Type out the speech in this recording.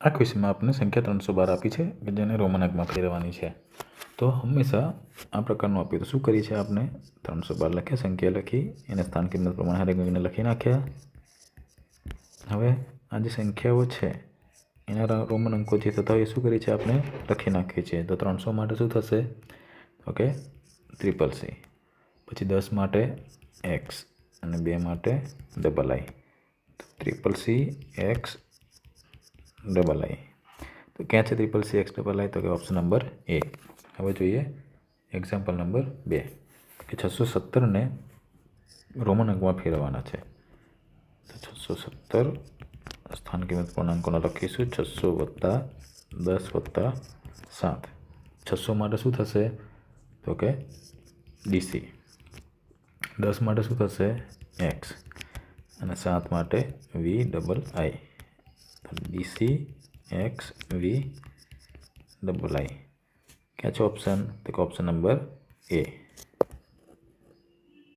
આ ક્વેશ્ચનમાં આપણે સંખ્યા 312 આપી છે કે જેને રોમન અંકમાં ફેરવવાની છે. તો હંમેશા આ પ્રકારનું આપ્યું તો શું કરી છે આપણે 312 લખ્યા, સંખ્યા લખી, એને સ્થાન કિંમત પ્રમાણે હારે ગુણીને લખી નાખ્યા. હવે આ જે સંખ્યાઓ છે એના રોમન અંકો જે થતા હોય એ શું કરી છે આપણે લખી નાખીએ છીએ. તો 300 માટે શું થશે? Okay, CCC. પછી 10 માટે x અને 2 માટે II. CCC x II. તો ક્યાં છે CCC x II? તો કે ઓપ્શન નંબર A. હવે જોઈએ એક્ઝામ્પલ નંબર 2 કે 617 ને રોમન અંકમાં ફેરવવાના છે. તો 617 સ્થાન કિંમત પૂર્ણાંકોને લખીશું 600 + 10 + 7. 600 માટે શું થશે? તો કે DC. 10 માટે શું થશે? x અને 7 માટે VII. તો DC x VII. ક્યાં છે ઓપ્શન? તો કે ઓપ્શન નંબર A.